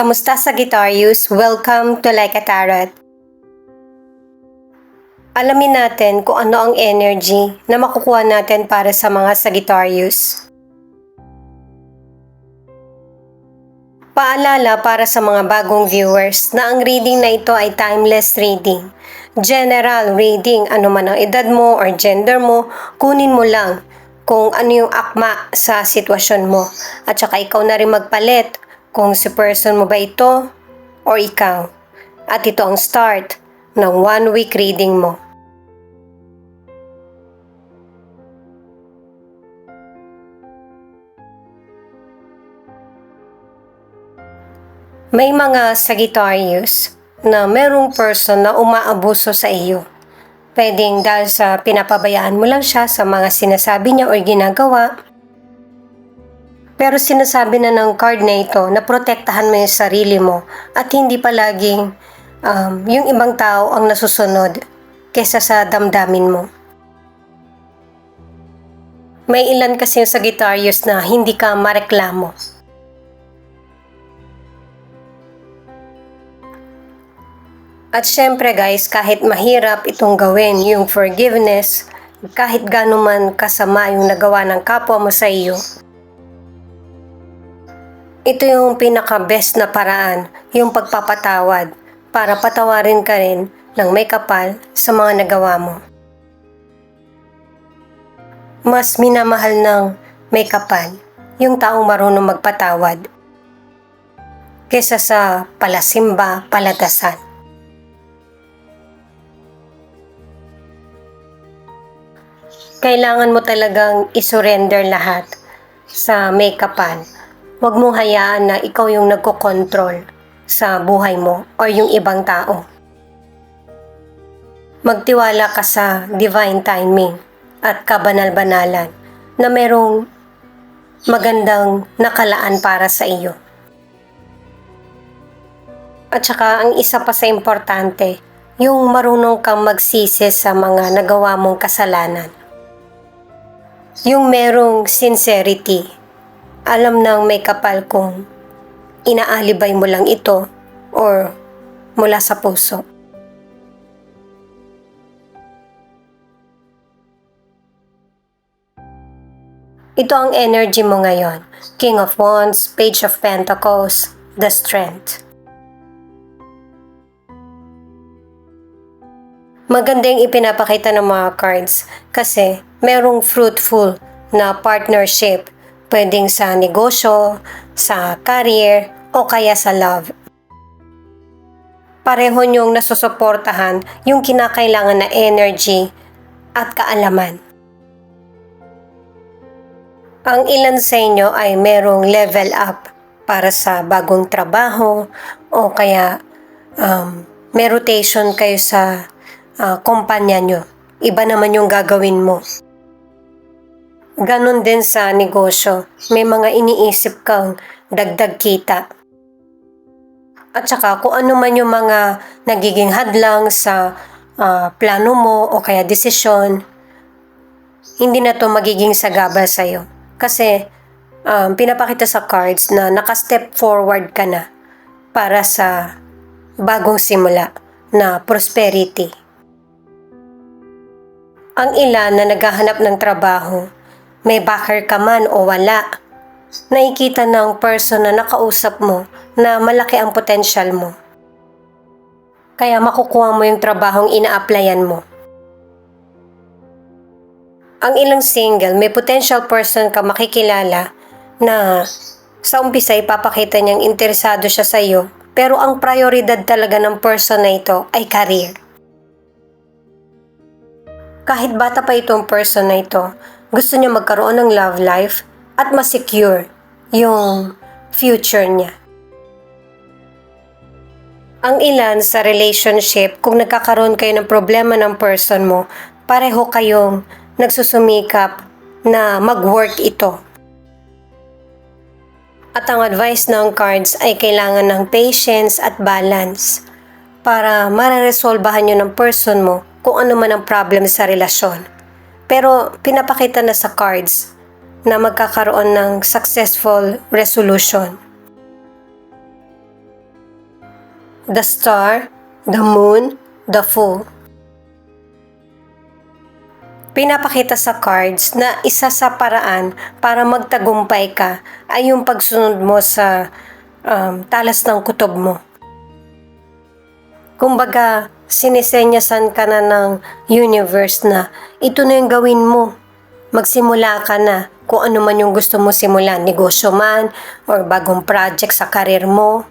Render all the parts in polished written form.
Kamusta Sagittarius? Welcome to Like a Tarot. Alamin natin kung ano ang energy na makukuha natin para sa mga Sagittarius. Paalala para sa mga bagong viewers na ang reading na ito ay timeless reading. General reading, ano man ang edad mo or gender mo, kunin mo lang kung ano yung akma sa sitwasyon mo. At saka ikaw na rin magpalit kung si person mo ba ito or ikaw. At ito ang start ng 1 week reading mo. May mga Sagittarius na merong person na umaabuso sa iyo. Pwedeng dahil sa pinapabayaan mo lang siya sa mga sinasabi niya o ginagawa. Pero sinasabi na ng card na ito na protektahan mo yung sarili mo at hindi palaging yung ibang tao ang nasusunod kesa sa damdamin mo. May ilan kasi yung Sagittarius na hindi ka mareklamo. At syempre guys, kahit mahirap itong gawin, yung forgiveness, kahit gano'n man kasama yung nagawa ng kapwa mo sa iyo, ito yung pinaka-best na paraan, yung pagpapatawad, para patawarin ka rin ng may kapal sa mga nagawa mo. Mas minamahal ng may kapal yung taong marunong magpatawad kesa sa palasimba, paladasan. Kailangan mo talagang isurrender lahat sa may kapal. Huwag mong hayaan na ikaw yung nagkokontrol sa buhay mo o yung ibang tao. Magtiwala ka sa divine timing at kabanal-banalan na merong magandang nakalaan para sa iyo. At saka ang isa pa sa importante, yung marunong kang magsisi sa mga nagawa mong kasalanan. Yung merong sincerity, alam nang may kapal kung inaalibay mo lang ito or mula sa puso. Ito ang energy mo ngayon. King of Wands, Page of Pentacles, the Strength. Maganda yung ipinapakita ng mga cards kasi merong fruitful na partnership, pwedeng sa negosyo, sa career, o kaya sa love. Pareho niyong nasusuportahan yung kinakailangan na energy at kaalaman. Ang ilan sa inyo ay merong level up para sa bagong trabaho o kaya may rotation kayo sa kumpanya nyo. Iba naman yung gagawin mo. Ganon din sa negosyo. May mga iniisip kang dagdag kita. At saka kung ano man yung mga nagiging hadlang sa plano mo o kaya desisyon, hindi na to magiging sagabal sa'yo. Kasi pinapakita sa cards na naka-step forward ka na para sa bagong simula na prosperity. Ang ilan na naghahanap ng trabaho, may backer ka man o wala, nakikita ng person na nakausap mo na malaki ang potensyal mo. Kaya makukuha mo yung trabahong ina-applyan mo. Ang ilang single, may potential person ka makikilala na sa umpisa ipapakita niyang interesado siya sa iyo, pero ang prioridad talaga ng person na ito ay career. Kahit bata pa itong person na ito, gusto niya magkaroon ng love life at ma-secure yung future niya. Ang ilan sa relationship, kung nagkakaroon kayo ng problema ng person mo, pareho kayong nagsusumikap na mag-work ito. At ang advice ng cards ay kailangan ng patience at balance para mareresolbahan nyo ng person mo kung ano man ang problem sa relasyon. Pero pinapakita na sa cards na magkakaroon ng successful resolution. the Star, the Moon, the Fool. Pinapakita sa cards na isa sa paraan para magtagumpay ka ay yung pagsunod mo sa talas ng kutob mo. Kumbaga, sinisenyasan ka na ng universe na ito na yung gawin mo. Magsimula ka na kung ano man yung gusto mo simulan, negosyo man or bagong project sa karir mo.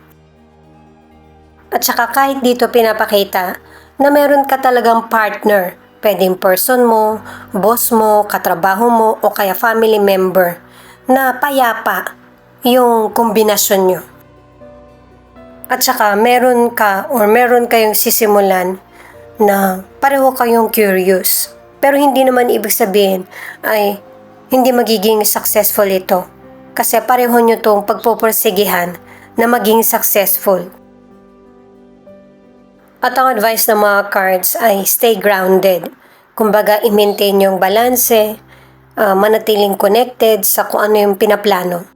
At saka kahit dito pinapakita na meron ka talagang partner. Pwedeng person mo, boss mo, katrabaho mo, o kaya family member na payapa yung kombinasyon nyo. At saka meron ka or meron kayong sisimulan na pareho kayong curious. Pero hindi naman ibig sabihin ay hindi magiging successful ito. Kasi pareho nyo itong pagpupursigihan na maging successful. At ang advice ng mga cards ay stay grounded. Kumbaga, i-maintain yung balanse, manatiling connected sa kung ano yung pinaplano.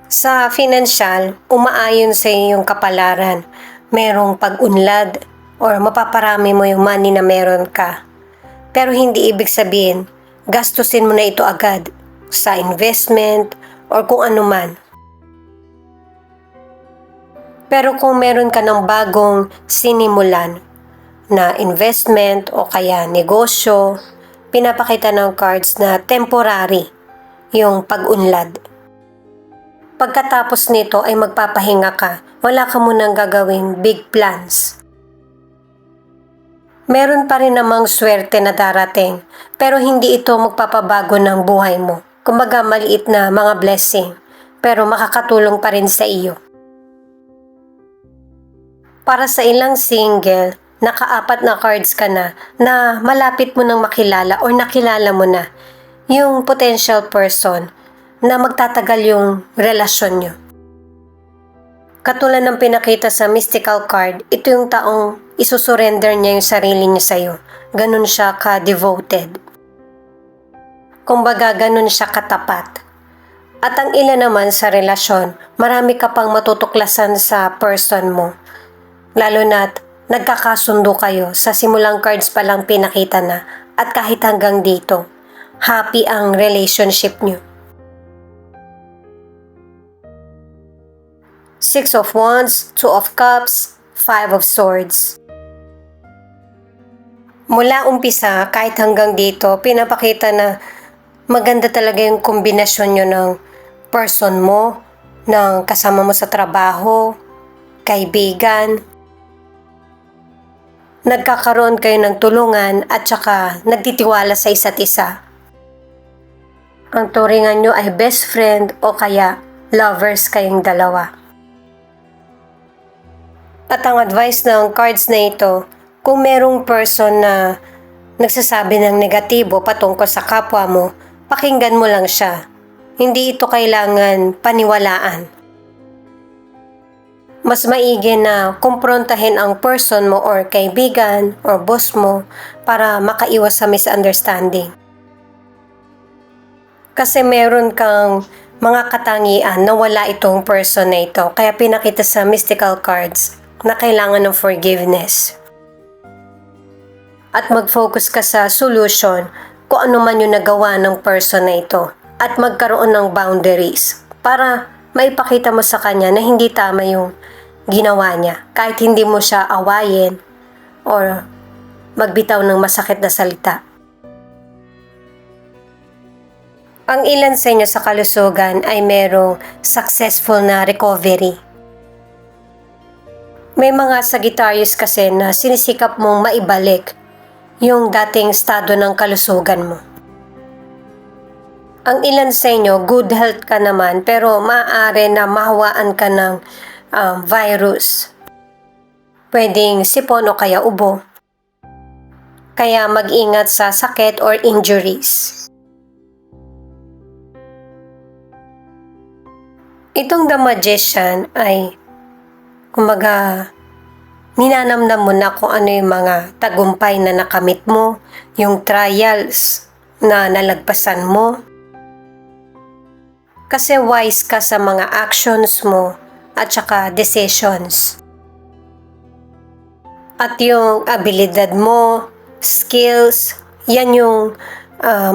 Sa financial, umaayon sa iyong kapalaran. Merong pag-unlad or mapaparami mo yung money na meron ka. Pero hindi ibig sabihin, gastusin mo na ito agad sa investment or kung ano man. Pero kung meron ka ng bagong sinimulan na investment o kaya negosyo, pinapakita ng cards na temporary yung pag-unlad. Pagkatapos nito ay magpapahinga ka, wala ka munang gagawing big plans. Meron pa rin namang swerte na darating, pero hindi ito magpapabago ng buhay mo. Kumbaga maliit na mga blessing, pero makakatulong pa rin sa iyo. Para sa ilang single, naka-4 na cards ka na malapit mo nang makilala or nakilala mo na yung potential person na magtatagal yung relasyon nyo. Katulad ng pinakita sa mystical card, ito yung taong isusurrender niya yung sarili niya sa'yo. Ganun siya ka-devoted. Kumbaga, ganun siya katapat. At ang ilan naman sa relasyon, marami ka pang matutuklasan sa person mo. Lalo na't nagkakasundo kayo sa simulang cards pa lang pinakita na at kahit hanggang dito, happy ang relationship nyo. 6 of Wands, 2 of Cups, 5 of Swords. Mula umpisa kahit hanggang dito, pinapakita na maganda talaga yung kombinasyon nyo ng person mo, ng kasama mo sa trabaho, kaibigan. Nagkakaroon kayo ng tulungan at saka nagtitiwala sa isa't isa. Ang turingan nyo ay best friend o kaya lovers kayong dalawa. At ang advice ng cards na ito, kung merong person na nagsasabi ng negatibo patungkol sa kapwa mo, pakinggan mo lang siya. Hindi ito kailangan paniwalaan. Mas maigi na kumprontahin ang person mo or kaibigan or boss mo para makaiwas sa misunderstanding. Kasi meron kang mga katangian na wala itong person na ito. Kaya pinakita sa mystical cards na kailangan ng forgiveness. At mag-focus ka sa solution kung ano man yung nagawa ng person na ito. At magkaroon ng boundaries para maipakita mo sa kanya na hindi tama yung ginawa niya, kahit hindi mo siya awayin or magbitaw ng masakit na salita. Ang ilan sa inyo sa kalusugan ay merong successful na recovery. May mga Sagittarius kasi na sinisikap mong maibalik yung dating estado ng kalusugan mo. Ang ilan sa inyo, good health ka naman, pero maaari na mahawaan ka ng virus. Pwedeng sipon o kaya ubo. Kaya mag-ingat sa sakit or injuries. Itong The Magician ay, kumbaga, ninanamnam mo na kung ano yung mga tagumpay na nakamit mo, yung trials na nalagpasan mo. Kasi wise ka sa mga actions mo at saka decisions. At yung abilidad mo, skills, yan yung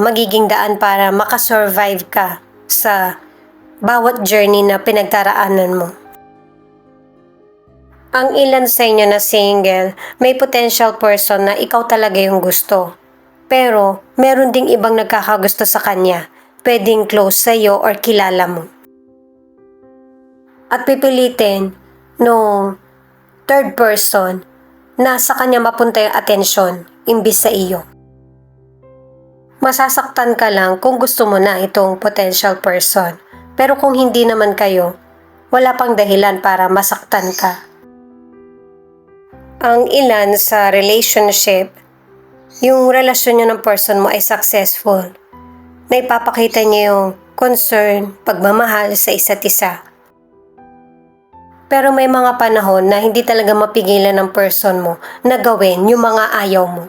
magiging daan para makasurvive ka sa bawat journey na pinagdaraanan mo. Ang ilan sa inyo na single, may potential person na ikaw talaga yung gusto. Pero meron ding ibang nagkakagusto sa kanya, pwedeng close sa'yo or kilala mo. At pipilitin no third person na sa kanya mapunta yung atensyon imbis sa iyo. Masasaktan ka lang kung gusto mo na itong potential person. Pero kung hindi naman kayo, wala pang dahilan para masaktan ka. Ang ilan sa relationship, yung relasyon nyo ng person mo ay successful. Naipapakita niyo yung concern, pagmamahal sa isa't isa. Pero may mga panahon na hindi talaga mapigilan ng person mo na gawin yung mga ayaw mo.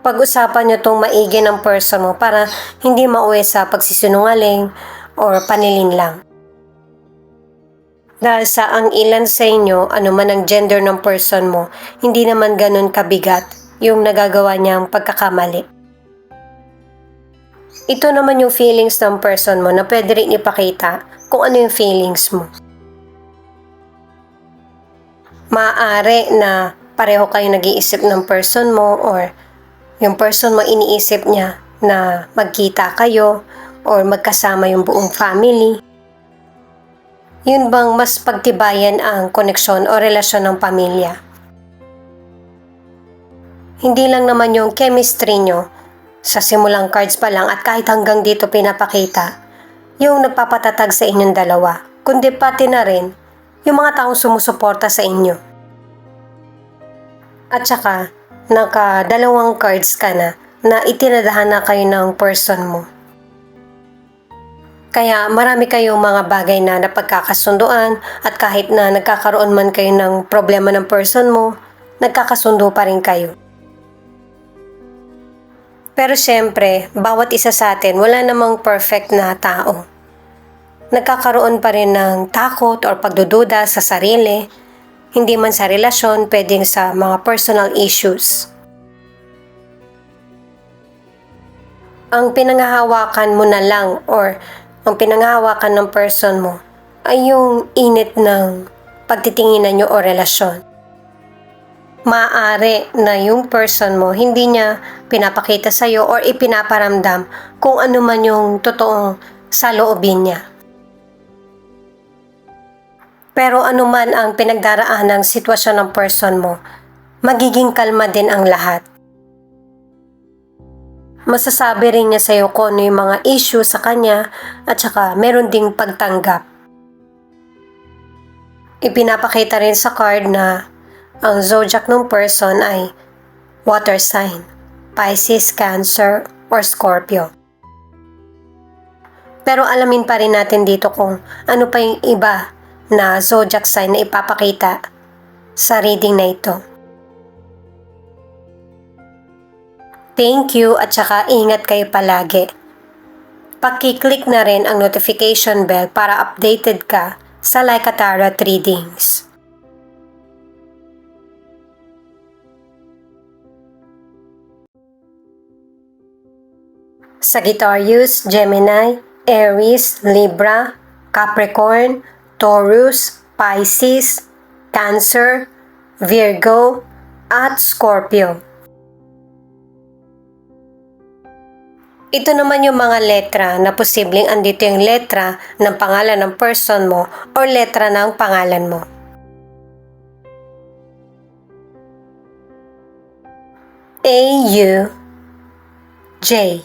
Pag-usapan nyo itong maigi ng person mo para hindi mauwi sa pagsisinungaling or panilin lang. Dahil sa ang ilan sa inyo, ano man ang gender ng person mo, hindi naman ganun kabigat yung nagagawa niyang pagkakamali. Ito naman yung feelings ng person mo na pwede rin ipakita kung ano yung feelings mo. Maaari na pareho kayo nag-iisip ng person mo or yung person mo iniisip niya na magkita kayo or magkasama yung buong family. Yun bang mas pagtibayan ang koneksyon o relasyon ng pamilya? Hindi lang naman yung chemistry nyo sa simulang cards pa lang at kahit hanggang dito pinapakita yung nagpapatatag sa inyong dalawa, kundi pati na rin yung mga taong sumusuporta sa inyo. At saka, naka-2 cards ka na itinadahan na kayo ng person mo. Kaya marami kayong mga bagay na napagkakasunduan at kahit na nagkakaroon man kayo ng problema ng person mo, nagkakasundo pa rin kayo. Pero syempre, bawat isa sa atin, wala namang perfect na tao. Nagkakaroon pa rin ng takot o pagdududa sa sarili, hindi man sa relasyon, pwedeng sa mga personal issues. Ang pinanghahawakan mo na lang or ang pinanghahawakan ng person mo ay yung init ng pagtitinginan nyo o relasyon. Maaari na yung person mo hindi niya pinapakita sa'yo or ipinaparamdam kung ano man yung totoong saloobin niya. Pero ano man ang pinagdaraan ng sitwasyon ng person mo, magiging kalma din ang lahat. Masasabi rin niya sa'yo kung ano yung mga issue sa kanya at saka meron ding pagtanggap. Ipinapakita rin sa card na ang zodiac ng person ay water sign, Pisces, Cancer, or Scorpio. Pero alamin pa rin natin dito kung ano pa yung iba na zodiac sign na ipapakita sa reading na ito. Thank you at saka ingat kayo palagi. Paki-click na rin ang notification bell para updated ka sa Laika Tarot readings. Sagittarius, Gemini, Aries, Libra, Capricorn, Taurus, Pisces, Cancer, Virgo, at Scorpio. Ito naman yung mga letra na posibleng andito yung letra ng pangalan ng person mo o letra ng pangalan mo. A, U, J.